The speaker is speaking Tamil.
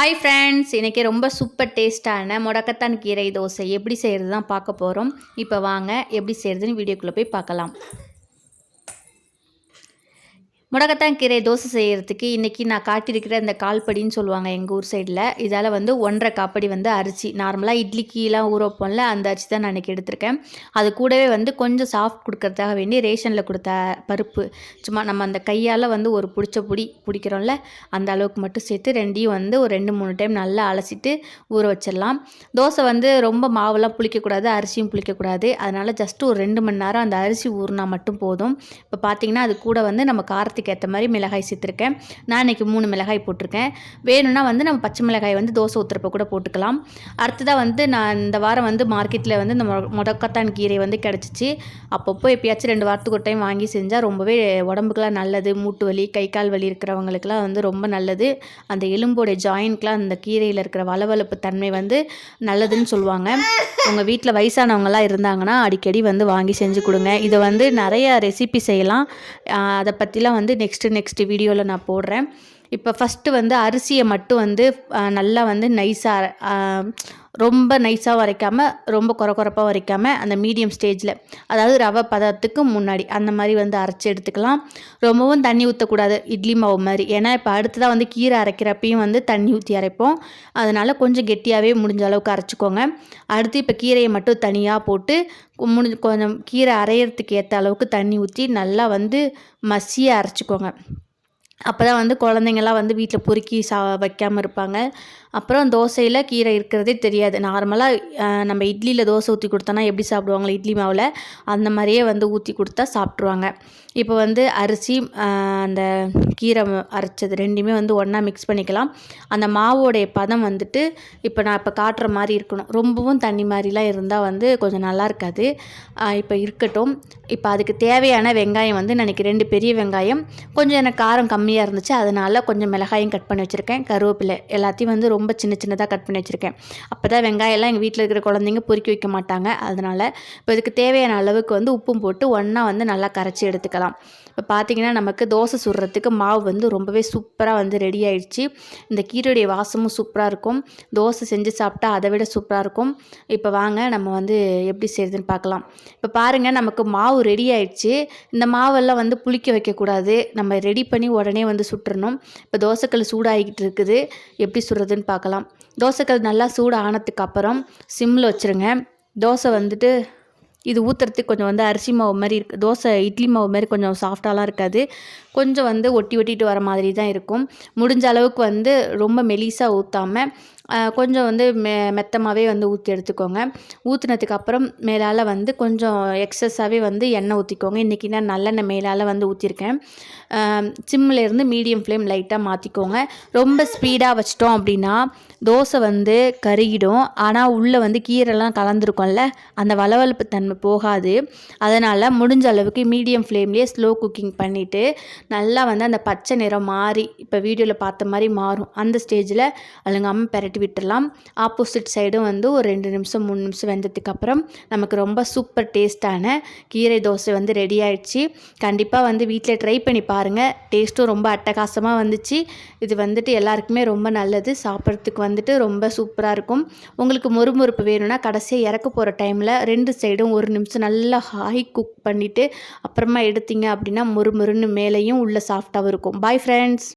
ஹாய் ஃப்ரெண்ட்ஸ், இன்றைக்கி ரொம்ப சூப்பர் டேஸ்ட்டான முடக்கத்தான் கீரை தோசை எப்படி செய்கிறது தான் பார்க்க போகிறோம். இப்போ வாங்க எப்படி செய்கிறதுன்னு வீடியோக்குள்ளே போய் பார்க்கலாம். முடக்கத்தான் கீரை தோசை செய்கிறதுக்கு இன்றைக்கி நான் காட்டியிருக்கிற இந்த கால்படின்னு சொல்லுவாங்க எங்கள் ஊர் சைடில். இதால் வந்து 1.5 காப்படி வந்து அரிசி, நார்மலாக இட்லிக்கெலாம் ஊற வைப்போம்ல, அந்த அரிசி தான் நான் இன்றைக்கி எடுத்திருக்கேன். அது கூடவே வந்து கொஞ்சம் சாஃப்ட் கொடுக்கறதுக்காக வேண்டி ரேஷனில் கொடுத்த பருப்பு, சும்மா நம்ம அந்த கையால் வந்து ஒரு பிடிச்ச பிடிக்கிறோம்ல, அந்த அளவுக்கு மட்டும் சேர்த்து ரெண்டையும் வந்து ஒரு 2-3 டைம் நல்லா அலசிட்டு ஊற வச்சிடலாம். தோசை வந்து ரொம்ப மாவெல்லாம் புளிக்கக்கூடாது, அரிசியும் புளிக்கக்கூடாது. அதனால் ஜஸ்ட்டு ஒரு 2 மணி நேரம் அந்த அரிசி ஊறினா மட்டும் போதும். இப்போ பார்த்திங்கன்னா அது கூட வந்து நம்ம காரத்துக்கு ஏற்ற மாதிரி மிளகாய் சேர்த்துருக்கேன். நான் இன்றைக்கி 3 மிளகாய் போட்டிருக்கேன். வேணும்னா வந்து நம்ம பச்சை மிளகாய் வந்து தோசை ஊற்றுறப்ப கூட போட்டுக்கலாம். அடுத்ததாக வந்து நான் இந்த வாரம் வந்து மார்க்கெட்டில் வந்து இந்த முடக்கத்தான் கீரை வந்து கிடச்சிச்சு. அப்பப்போ எப்பயாச்சும் 2 வாரத்துக்கு ஒரு டைம் வாங்கி செஞ்சால் ரொம்பவே உடம்புக்கெலாம் நல்லது. மூட்டு வலி, கை கால் வலி இருக்கிறவங்களுக்குலாம் வந்து ரொம்ப நல்லது. அந்த எலும்போடைய ஜாயின்ட்லாம் அந்த கீரையில் இருக்கிற வளவளப்பு தன்மை வந்து நல்லதுன்னு சொல்லுவாங்க. உங்கள் வீட்டில் வயசானவங்களாம் இருந்தாங்கன்னா அடிக்கடி வந்து வாங்கி செஞ்சு கொடுங்க. இதை வந்து நிறைய ரெசிபி செய்யலாம். அதை பற்றிலாம் வந்து நெக்ஸ்ட்டு வீடியோவில் நான் போடுறேன். இப்போ ஃபஸ்ட்டு வந்து அரிசியை மட்டும் வந்து நல்லா வந்து நைஸாக, ரொம்ப நைஸாக வரைக்காமல், ரொம்ப கொரப்பாக வரைக்காமல், அந்த மீடியம் ஸ்டேஜில், அதாவது ரவை பதத்துக்கு முன்னாடி அந்த மாதிரி வந்து அரைச்சி எடுத்துக்கலாம். ரொம்பவும் தண்ணி ஊற்றக்கூடாது, இட்லி மாவு மாதிரி. ஏன்னா இப்போ அடுத்ததாக வந்து கீரை அரைக்கிறப்பையும் வந்து தண்ணி ஊற்றி அரைப்போம். அதனால் கொஞ்சம் கெட்டியாகவே முடிஞ்ச அளவுக்கு அரைச்சிக்கோங்க. அடுத்து இப்போ கீரையை மட்டும் தனியாக போட்டு கொஞ்சம் கீரை அரைகிறதுக்கு ஏற்ற அளவுக்கு தண்ணி ஊற்றி நல்லா வந்து மசிய அரைச்சிக்கோங்க. அப்போ தான் வந்து குழந்தைங்கள்லாம் வந்து வீட்டில் பொறுக்கி வைக்காமல் இருப்பாங்க. அப்புறம் தோசையில் கீரை இருக்கிறதே தெரியாது. நார்மலாக நம்ம இட்லியில் தோசை ஊற்றி கொடுத்தோன்னா எப்படி சாப்பிடுவாங்களோ இட்லி மாவில், அந்த மாதிரியே வந்து ஊற்றி கொடுத்தா சாப்பிட்ருவாங்க. இப்போ வந்து அரிசி, அந்த கீரை அரைச்சது ரெண்டுமே வந்து ஒன்றா மிக்ஸ் பண்ணிக்கலாம். அந்த மாவோடைய பதம் வந்துட்டு இப்போ நான் காட்டுற மாதிரி இருக்கணும். ரொம்பவும் தண்ணி மாதிரிலாம் இருந்தால் வந்து கொஞ்சம் நல்லா இருக்காது. இப்போ இருக்கட்டும். இப்போ அதுக்கு தேவையான வெங்காயம் வந்து நான் இன்றைக்கி 2 பெரிய வெங்காயம், கொஞ்சம் எனக்கு காரம் கம்மியாக இருந்துச்சு, அதனால் கொஞ்சம் மிளகாயும் கட் பண்ணி வச்சுருக்கேன். கருவேப்பிலை எல்லாத்தையும் வந்து ரொம்ப சின்னதாக கட் பண்ணி வச்சுருக்கேன். அப்போ தான் வெங்காயம்லாம் எங்கள் வீட்டில் இருக்கிற குழந்தைங்க பொறுக்கி வைக்க மாட்டாங்க. அதனால் இப்போ இதுக்கு தேவையான அளவுக்கு வந்து உப்பும் போட்டு ஒன்றா வந்து நல்லா கரைச்சி எடுத்துக்கலாம். இப்போ பார்த்திங்கன்னா நமக்கு தோசை சுடுறதுக்கு மாவு வந்து ரொம்பவே சூப்பராக வந்து ரெடி ஆகிடுச்சு. இந்த கீரையுடைய வாசமும் சூப்பராக இருக்கும். தோசை செஞ்சு சாப்பிட்டா அதை விட சூப்பராக இருக்கும். இப்போ வாங்க நம்ம வந்து எப்படி செய்கிறதுன்னு பார்க்கலாம். இப்போ பாருங்கள், நமக்கு மாவு ரெடி ஆகிடுச்சு. இந்த மாவெல்லாம் வந்து புளிக்க வைக்கக்கூடாது, நம்ம ரெடி பண்ணி உடனே வந்து சுட்டுறணும். இப்போ தோசைக்கல் சூடாகிக்கிட்டு இருக்குது. எப்படி சுடுறதுன்னு பார்க்கலாம். தோசைக்கல் நல்லா சூடு ஆனதுக்கு அப்புறம் சிம்மில் வச்சுருங்க. தோசை வந்துட்டு இது ஊற்றுறதுக்கு கொஞ்சம் வந்து அரிசி மாவு மாதிரி இருக்குது. தோசை இட்லி மாவு மாதிரி கொஞ்சம் சாஃப்டாலாம் இருக்காது. கொஞ்சம் வந்து ஒட்டிட்டு வர மாதிரி தான் இருக்கும். முடிஞ்ச அளவுக்கு வந்து ரொம்ப மெலிசாக ஊற்றாமல் கொஞ்சம் வந்து மெத்தமாகவே வந்து ஊற்றி எடுத்துக்கோங்க. ஊற்றினதுக்கப்புறம் மேலால் வந்து கொஞ்சம் எக்ஸஸாகவே வந்து எண்ணெய் ஊற்றிக்கோங்க. இன்றைக்கி நான் நல்லெண்ணெய் மேலால் வந்து ஊற்றிருக்கேன். சிம்மிலேருந்து மீடியம் ஃப்ளேம் லைட்டாக மாற்றிக்கோங்க. ரொம்ப ஸ்பீடாக வச்சிட்டோம் அப்படின்னா தோசை வந்து கருகிடும். ஆனால் உள்ளே வந்து கீரைலாம் கலந்துருக்கோம்ல, அந்த வளவளப்பு தன்மை போகாது. அதனால் முடிஞ்ச அளவுக்கு மீடியம் ஃப்ளேம்லேயே ஸ்லோ குக்கிங் பண்ணிவிட்டு நல்லா வந்து அந்த பச்சை நிறம் மாறி, இப்போ வீடியோவில் பார்த்த மாதிரி மாறும், அந்த ஸ்டேஜில் அழுங்காமல் பெரட்டி விட்டுடலாம். ஆப்போசிட் சைடும் வந்து ஒரு 2 நிமிஷம் 3 நிமிஷம் வெந்ததுக்கப்புறம் நமக்கு ரொம்ப சூப்பர் டேஸ்ட்டான கீரை தோசை வந்து ரெடி ஆகிடுச்சு. கண்டிப்பாக வந்து வீட்டில் ட்ரை பண்ணி பாருங்கள். டேஸ்ட்டும் ரொம்ப அட்டகாசமாக வந்துச்சு. இது வந்துட்டு எல்லாருக்குமே ரொம்ப நல்லது. சாப்பிட்றதுக்கு வந்துட்டு ரொம்ப சூப்பராக இருக்கும். உங்களுக்கு மொறுமொறுப்பு வேணும்னா கடைசியாக இறக்க போகிற டைமில் 2 சைடும் 1 நிமிஷம் நல்லா ஹை குக் பண்ணிவிட்டு அப்புறமா எடுத்தீங்க அப்படின்னா மொறுமொறுன்னு மேலேயும் உள்ள சாஃப்டாகவும் இருக்கும். Bye friends.